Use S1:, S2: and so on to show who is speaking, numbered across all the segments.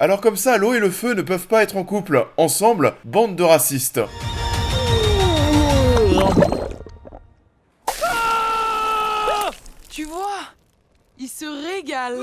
S1: Alors comme ça, l'eau et le feu ne peuvent pas être en couple. Ensemble, bande de racistes.
S2: Tu vois, il se régale.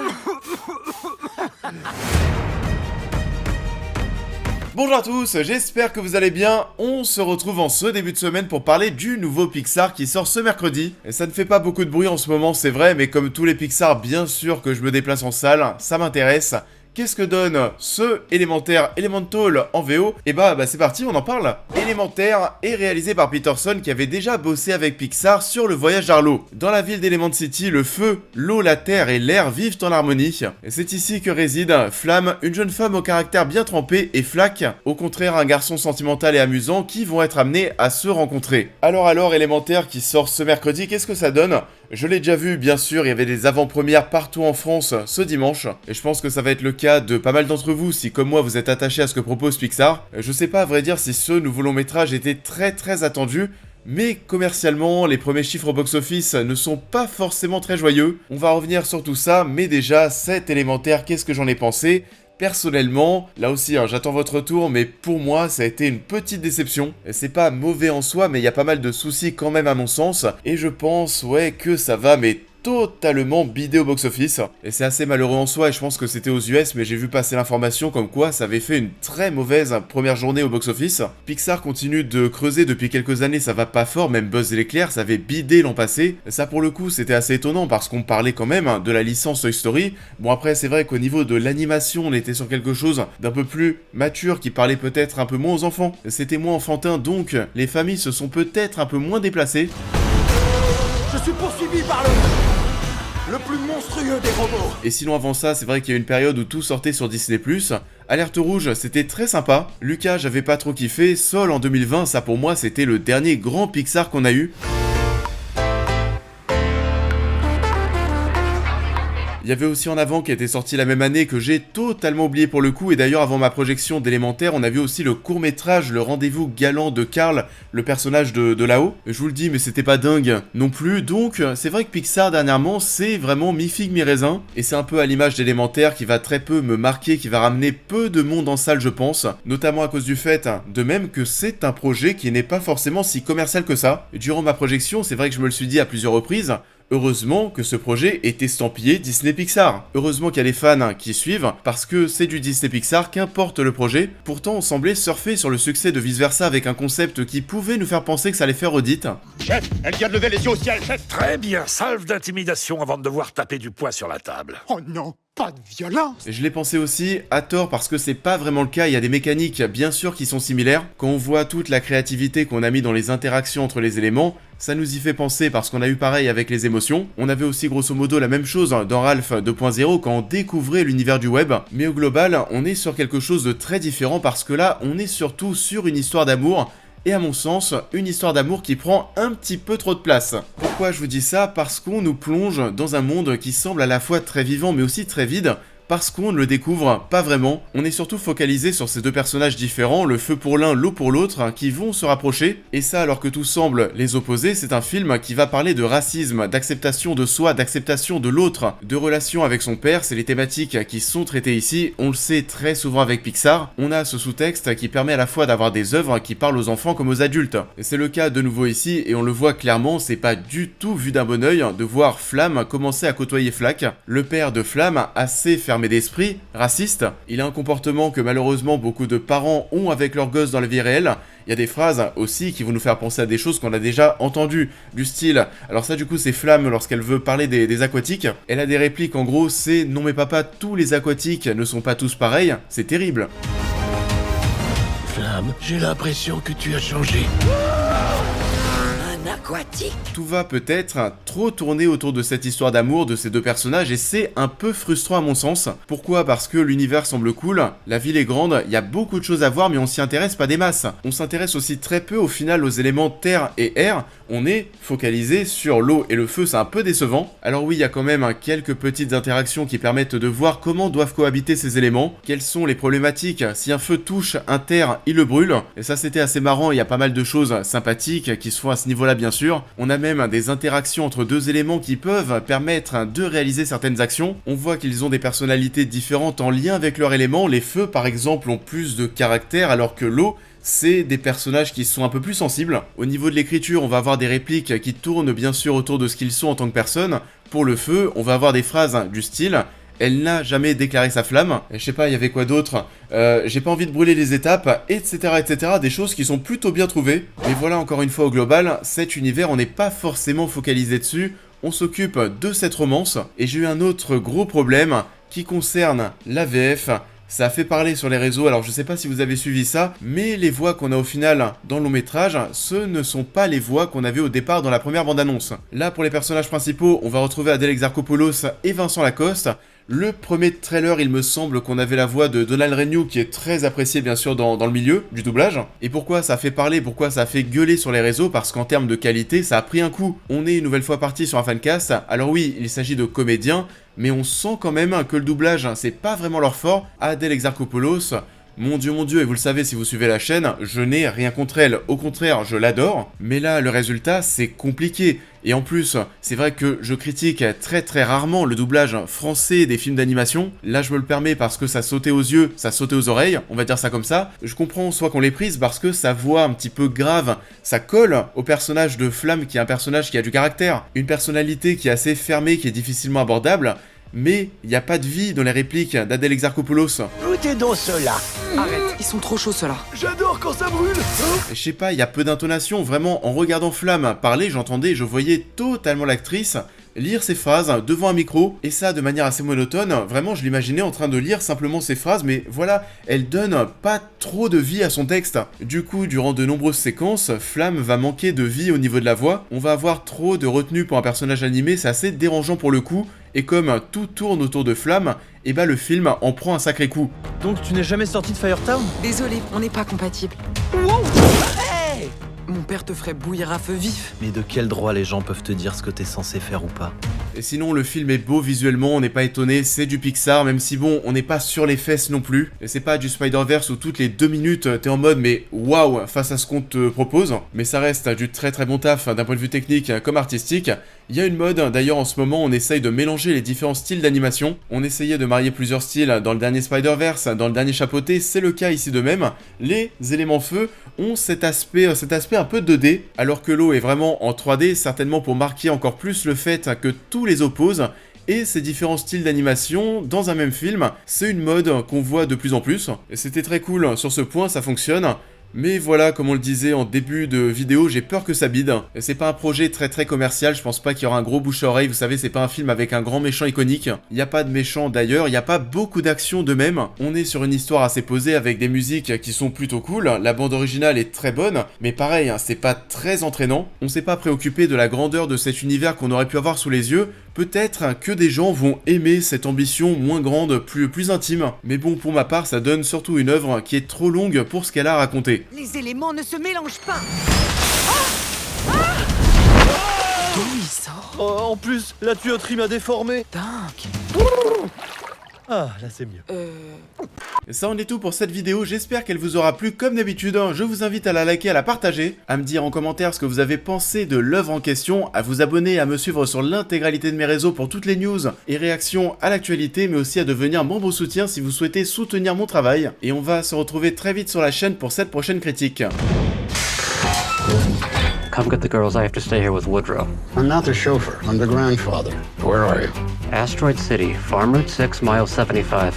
S1: Bonjour à tous, j'espère que vous allez bien. On se retrouve en ce début de semaine pour parler du nouveau Pixar qui sort ce mercredi. Et ça ne fait pas beaucoup de bruit en ce moment, c'est vrai, mais comme tous les Pixar, bien sûr que je me déplace en salle, ça m'intéresse. Qu'est-ce que donne ce Elemental en VO? Et bah c'est parti, on en parle. Elemental est réalisé par Peterson qui avait déjà bossé avec Pixar sur Le Voyage d'Arlo. Dans la ville d'Element City, le feu, l'eau, la terre et l'air vivent en harmonie. Et c'est ici que réside Flamme, une jeune femme au caractère bien trempé, et Flack, au contraire un garçon sentimental et amusant qui vont être amenés à se rencontrer. Alors Elemental qui sort ce mercredi, qu'est-ce que ça donne? Je l'ai déjà vu, bien sûr, il y avait des avant-premières partout en France ce dimanche, et je pense que ça va être le cas de pas mal d'entre vous si comme moi vous êtes attachés à ce que propose Pixar. Je sais pas à vrai dire si ce nouveau long métrage était très attendu, mais commercialement, les premiers chiffres au box-office ne sont pas forcément très joyeux. On va revenir sur tout ça, mais déjà, cet élémentaire, qu'est-ce que j'en ai pensé ? Personnellement, là aussi, j'attends votre retour, mais pour moi, ça a été une petite déception. C'est pas mauvais en soi, mais il y a pas mal de soucis quand même à mon sens, et je pense, que ça va, mais totalement bidé au box-office. Et c'est assez malheureux en soi, et je pense que c'était aux US, mais j'ai vu passer l'information comme quoi ça avait fait une très mauvaise première journée au box-office. Pixar continue de creuser depuis quelques années, ça va pas fort, même Buzz l'éclair, ça avait bidé l'an passé. Ça pour le coup, c'était assez étonnant, parce qu'on parlait quand même de la licence Toy Story. Bon après, c'est vrai qu'au niveau de l'animation, on était sur quelque chose d'un peu plus mature, qui parlait peut-être un peu moins aux enfants. C'était moins enfantin, donc les familles se sont peut-être un peu moins déplacées.
S3: Je suis poursuivi par le plus monstrueux des robots.
S1: Et sinon avant ça, c'est vrai qu'il y a eu une période où tout sortait sur Disney+. Alerte rouge, c'était très sympa. Lucas, j'avais pas trop kiffé. Soul en 2020, ça pour moi, c'était le dernier grand Pixar qu'on a eu. Il y avait aussi En Avant qui était sorti la même année que j'ai totalement oublié pour le coup, et d'ailleurs avant ma projection d'Élémentaire, on a vu aussi le court-métrage Le Rendez-vous galant de Carl, le personnage de là-haut. Je vous le dis, mais c'était pas dingue non plus, donc c'est vrai que Pixar dernièrement, c'est vraiment mi-figue mi-raisin, et c'est un peu à l'image d'Élémentaire qui va très peu me marquer, qui va ramener peu de monde en salle je pense, notamment à cause du fait, de même que c'est un projet qui n'est pas forcément si commercial que ça. Durant ma projection, c'est vrai que je me le suis dit à plusieurs reprises, heureusement que ce projet est estampillé Disney Pixar. Heureusement qu'il y a les fans qui suivent, parce que c'est du Disney Pixar, qu'importe le projet. Pourtant, on semblait surfer sur le succès de Vice Versa avec un concept qui pouvait nous faire penser que ça allait faire redite.
S4: Chef, elle vient de lever les yeux au ciel, chef.
S5: Très bien, salve d'intimidation avant de devoir taper du poing sur la table.
S3: Oh non, pas de violence.
S1: Je l'ai pensé aussi, à tort, parce que c'est pas vraiment le cas, il y a des mécaniques bien sûr qui sont similaires. Quand on voit toute la créativité qu'on a mis dans les interactions entre les éléments, ça nous y fait penser parce qu'on a eu pareil avec les émotions. On avait aussi grosso modo la même chose dans Ralph 2.0 quand on découvrait l'univers du web. Mais au global, on est sur quelque chose de très différent parce que là, on est surtout sur une histoire d'amour. Et à mon sens, une histoire d'amour qui prend un petit peu trop de place. Pourquoi je vous dis ça? Parce qu'on nous plonge dans un monde qui semble à la fois très vivant mais aussi très vide. Parce qu'on ne le découvre pas vraiment, on est surtout focalisé sur ces deux personnages différents, le feu pour l'un, l'eau pour l'autre, qui vont se rapprocher, et ça alors que tout semble les opposer, c'est un film qui va parler de racisme, d'acceptation de soi, d'acceptation de l'autre, de relation avec son père, c'est les thématiques qui sont traitées ici, on le sait très souvent avec Pixar, on a ce sous-texte qui permet à la fois d'avoir des œuvres qui parlent aux enfants comme aux adultes. Et c'est le cas de nouveau ici, et on le voit clairement, c'est pas du tout vu d'un bon œil de voir Flamme commencer à côtoyer Flack, le père de Flamme assez fermé d'esprit, raciste. Il a un comportement que malheureusement beaucoup de parents ont avec leurs gosses dans la vie réelle. Il y a des phrases aussi qui vont nous faire penser à des choses qu'on a déjà entendues, du style, alors ça du coup c'est Flamme lorsqu'elle veut parler des aquatiques, elle a des répliques en gros c'est « Non mais papa, tous les aquatiques ne sont pas tous pareils », c'est terrible.
S5: Flamme, j'ai l'impression que tu as changé.
S2: Aquatique.
S1: Tout va peut-être trop tourner autour de cette histoire d'amour de ces deux personnages et c'est un peu frustrant à mon sens. Pourquoi? Parce que l'univers semble cool, la ville est grande, il y a beaucoup de choses à voir mais on s'y intéresse pas des masses. On s'intéresse aussi très peu au final aux éléments terre et air, on est focalisé sur l'eau et le feu, c'est un peu décevant. Alors oui, il y a quand même quelques petites interactions qui permettent de voir comment doivent cohabiter ces éléments, quelles sont les problématiques, si un feu touche un terre, il le brûle. Et ça c'était assez marrant, il y a pas mal de choses sympathiques qui se font à ce niveau-là bien sûr. sûr. On a même des interactions entre deux éléments qui peuvent permettre de réaliser certaines actions. On voit qu'ils ont des personnalités différentes en lien avec leur élément. Les feux par exemple ont plus de caractère alors que l'eau, c'est des personnages qui sont un peu plus sensibles. Au niveau de l'écriture, on va avoir des répliques qui tournent bien sûr autour de ce qu'ils sont en tant que personnes. Pour le feu, on va avoir des phrases du style « Elle n'a jamais déclaré sa flamme », je sais pas, il y avait quoi d'autre, j'ai pas envie de brûler les étapes, etc., etc., des choses qui sont plutôt bien trouvées. Mais voilà, encore une fois, au global, cet univers, on n'est pas forcément focalisé dessus, on s'occupe de cette romance, et j'ai eu un autre gros problème qui concerne la VF. Ça a fait parler sur les réseaux, alors je sais pas si vous avez suivi ça, mais les voix qu'on a au final dans le long métrage, ce ne sont pas les voix qu'on avait au départ dans la première bande-annonce. Là, pour les personnages principaux, on va retrouver Adèle Exarchopoulos et Vincent Lacoste. Le premier trailer, il me semble qu'on avait la voix de Donald Renew, qui est très apprécié bien sûr dans le milieu du doublage. Et pourquoi ça a fait parler, pourquoi ça a fait gueuler sur les réseaux? Parce qu'en termes de qualité, ça a pris un coup. On est une nouvelle fois parti sur un fancast, alors oui, il s'agit de comédiens, mais on sent quand même que le doublage, c'est pas vraiment leur fort. Adèle Exarchopoulos, mon dieu, et vous le savez si vous suivez la chaîne, je n'ai rien contre elle, au contraire, je l'adore. Mais là, le résultat, c'est compliqué. Et en plus, c'est vrai que je critique très rarement le doublage français des films d'animation. Là, je me le permets parce que ça sautait aux yeux, ça sautait aux oreilles, on va dire ça comme ça. Je comprends soit qu'on l'ait prise parce que sa voix un petit peu grave, ça colle au personnage de Flamme qui est un personnage qui a du caractère, une personnalité qui est assez fermée, qui est difficilement abordable. Mais il n'y a pas de vie dans les répliques d'Adèle Exarchopoulos.
S3: Où est donc cela?
S2: Arrête, ils sont trop chauds ceux-là.
S3: J'adore quand ça brûle.
S1: Je sais pas, il y a peu d'intonation, vraiment, en regardant Flamme parler, j'entendais, je voyais totalement l'actrice lire ses phrases devant un micro, et ça de manière assez monotone, vraiment je l'imaginais en train de lire simplement ses phrases, mais voilà, elle donne pas trop de vie à son texte. Du coup, durant de nombreuses séquences, Flamme va manquer de vie au niveau de la voix, on va avoir trop de retenue pour un personnage animé, c'est assez dérangeant pour le coup, et comme tout tourne autour de Flamme, et bah le film en prend un sacré coup.
S6: Donc tu n'es jamais sorti de Firetown?
S2: Désolé, on n'est pas compatibles.
S3: Wow. Hey.
S2: Mon père te ferait bouillir à feu vif.
S6: Mais de quel droit les gens peuvent te dire ce que t'es censé faire ou pas?
S1: Et sinon, le film est beau visuellement, on n'est pas étonné, c'est du Pixar, même si bon, on n'est pas sur les fesses non plus. Et c'est pas du Spider-Verse où toutes les 2 minutes, t'es en mode mais waouh face à ce qu'on te propose. Mais ça reste du très bon taf d'un point de vue technique comme artistique. Il y a une mode, d'ailleurs en ce moment on essaye de mélanger les différents styles d'animation. On essayait de marier plusieurs styles dans le dernier Spider-Verse, dans le dernier Chapeauté, c'est le cas ici de même. Les éléments feu ont cet aspect un peu 2D, alors que l'eau est vraiment en 3D, certainement pour marquer encore plus le fait que tout les oppose. Et ces différents styles d'animation dans un même film, c'est une mode qu'on voit de plus en plus. Et c'était très cool sur ce point, ça fonctionne. Mais voilà, comme on le disait en début de vidéo, j'ai peur que ça bide. C'est pas un projet très commercial, je pense pas qu'il y aura un gros bouche à oreille, vous savez, c'est pas un film avec un grand méchant iconique. Il n'y a pas de méchant d'ailleurs, il n'y a pas beaucoup d'action de même. On est sur une histoire assez posée avec des musiques qui sont plutôt cool, la bande originale est très bonne, mais pareil, c'est pas très entraînant. On s'est pas préoccupé de la grandeur de cet univers qu'on aurait pu avoir sous les yeux. Peut-être que des gens vont aimer cette ambition moins grande, plus intime. Mais bon, pour ma part, ça donne surtout une œuvre qui est trop longue pour ce qu'elle a à raconter.
S7: Les éléments ne se mélangent pas.
S2: D'où il sort?
S6: Oh, en plus, la tuyauterie m'a déformé.
S2: Dingue.
S6: Ah, là c'est mieux.
S1: Ça en est tout pour cette vidéo, j'espère qu'elle vous aura plu comme d'habitude, je vous invite à la liker, à la partager, à me dire en commentaire ce que vous avez pensé de l'œuvre en question, à vous abonner, à me suivre sur l'intégralité de mes réseaux pour toutes les news et réactions à l'actualité, mais aussi à devenir membre soutien si vous souhaitez soutenir mon travail, et on va se retrouver très vite sur la chaîne pour cette prochaine critique.
S8: Come get the girls, I have to stay here with Woodrow.
S9: I'm not the chauffeur, I'm the grandfather. Where are you?
S8: Asteroid City, Farm Route 6, mile 75.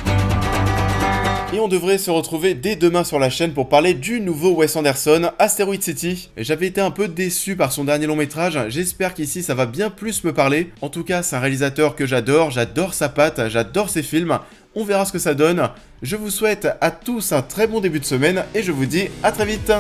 S1: Et on devrait se retrouver dès demain sur la chaîne pour parler du nouveau Wes Anderson, Asteroid City. J'avais été un peu déçu par son dernier long métrage, j'espère qu'ici ça va bien plus me parler. En tout cas, c'est un réalisateur que j'adore sa patte, j'adore ses films. On verra ce que ça donne. Je vous souhaite à tous un très bon début de semaine et je vous dis à très vite.